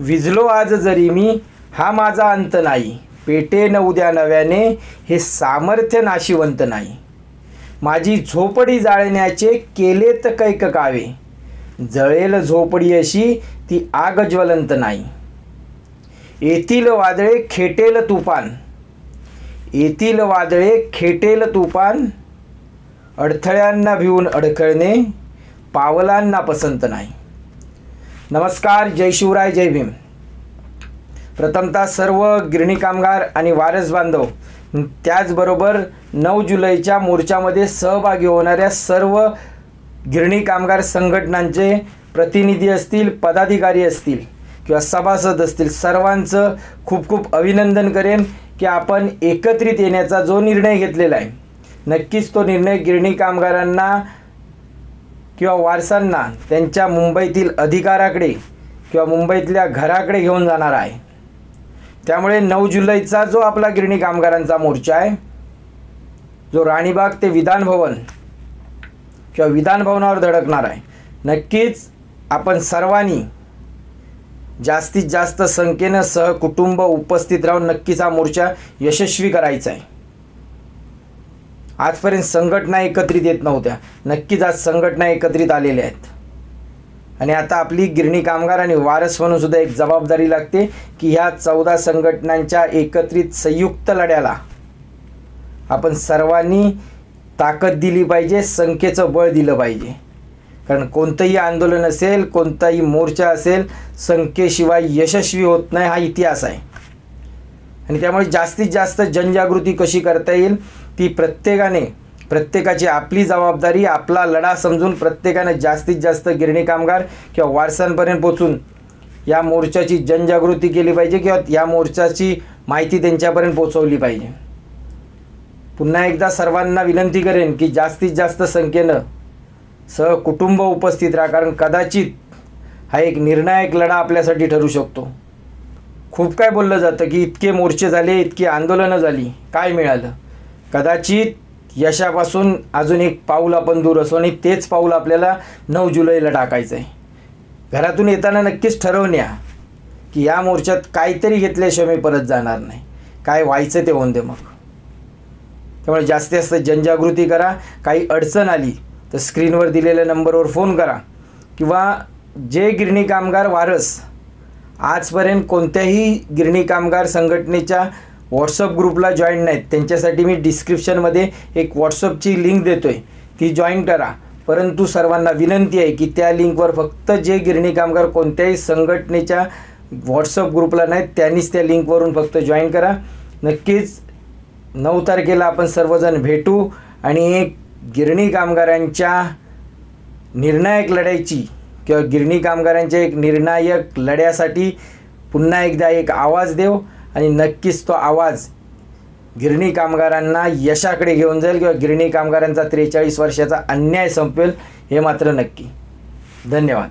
विझलो आज जरी मी, हा माझा अंत नाही. पेटेन उद्या नव्याने, हे सामर्थ्य नाशिवंत नाही. माझी झोपडी जाळण्याचे केलेत कैक कावे, जळेल झोपडी अशी ती आग ज्वलंत नाही. येतील वादळे खेटेल तुफान, येतील वादळे खेटेल तुफान, अडथळ्यांना भिवून अडखळणे पावलांना पसंत नाही. नमस्कार, जय शिवराय, जय भीम. प्रथमतः सर्व गिरणी कामगार आणि वारस बांधव, त्याचबरोबर 9 जुलैच्या मोर्चामध्ये सहभागी होणाऱ्या सर्व गिरणी कामगार संघटनांचे प्रतिनिधी असतील, पदाधिकारी असतील किंवा सभासद असतील, सर्वांचं खूप खूप अभिनंदन करेन की आपण एकत्रित येण्याचा जो निर्णय घेतलेला आहे, नक्कीच तो निर्णय गिरणी कामगारांना किंवा वारसांना त्यांच्या मुंबईतील अधिकाराकडे किंवा मुंबईतल्या घराकडे घेऊन जाणार आहे. त्यामुळे 9 जुलैचा जो आपला गिरणी कामगारांचा मोर्चा आहे, जो राणीबाग ते विधानभवन किंवा विधानभवनावर धडकणार आहे, नक्कीच आपण सर्वांनी जास्तीत जास्त संख्येनं सहकुटुंब उपस्थित राहून नक्कीच हा मोर्चा यशस्वी करायचा आहे. आजपर्यंत संघटना एकत्रित येत नव्हत्या, नक्कीच आज संघटना एकत्रित आलेल्या आहेत. आणि आता आपली गिरणी कामगार आणि वारस म्हणून सुद्धा एक जबाबदारी लागते की ह्या 14 संघटनांच्या एकत्रित संयुक्त लढ्याला आपण सर्वांनी ताकद दिली पाहिजे, संख्येचं बळ दिलं पाहिजे. कारण कोणतंही आंदोलन असेल, कोणताही मोर्चा असेल, संख्येशिवाय यशस्वी होत नाही, हा इतिहास आहे. आणि त्यामुळे जास्तीत जास्त जनजागृती कशी करता येईल ती प्रत्येकाची आपली जबाबदारी, आपला लढा समजून प्रत्येकाने जास्तीत जास्त गिरणी कामगार किंवा वारसांपर्यंत पोचून या मोर्चाची जनजागृती केली पाहिजे किंवा या मोर्चाची माहिती त्यांच्यापर्यंत पोचवली पाहिजे. पुन्हा एकदा सर्वांना विनंती करेन की जास्तीत जास्त संख्येनं सहकुटुंब उपस्थित राहा, कारण कदाचित हा एक निर्णायक लढा आपल्यासाठी ठरू शकतो. खूप काय बोललं जातं की इतके मोर्चे झाले, इतकी आंदोलनं झाली, काय मिळालं? कदाचित यशापासून अजून एक पाऊल आपण दूर असू आणि तेच पाऊल आपल्याला 9 जुलैला टाकायचं आहे. घरातून येताना नक्कीच ठरवून या की या मोर्चात काहीतरी घेतल्याशिवाय मी परत जाणार नाही, काय व्हायचं ते होऊन दे मग. त्यामुळे जास्तीत जास्त जनजागृती करा. काही अडचण आली तर स्क्रीनवर दिलेल्या नंबरवर फोन करा किंवा जे गिरणी कामगार वारस आजपर्यंत कोणत्याही गिरणी कामगार संघटनेच्या व्हॉट्सअप ग्रुपला जॉईन नाहीत, त्यांच्यासाठी मी डिस्क्रिप्शनमध्ये एक व्हॉट्सअपची लिंक देतो आहे, ती जॉईन करा. परंतु सर्वांना विनंती आहे की त्या लिंकवर फक्त जे गिरणी कामगार कोणत्याही संघटनेच्या व्हॉट्सअप ग्रुपला नाहीत त्यांनीच त्या लिंकवरून फक्त जॉईन करा. नक्कीच 9 तारखेला आपण सर्वजण भेटू आणि एक गिरणी कामगारांच्या निर्णायक लढ्याची किंवा गिरणी कामगारांच्या एक निर्णायक लढ्यासाठी पुन्हा एकदा एक आवाज देऊ आणि नक्कीच तो आवाज गिरणी कामगारांना यशाकडे घेऊन जाईल किंवा गिरणी कामगारांचा 43 वर्षाचा अन्याय संपवेल, हे मात्र नक्की. धन्यवाद.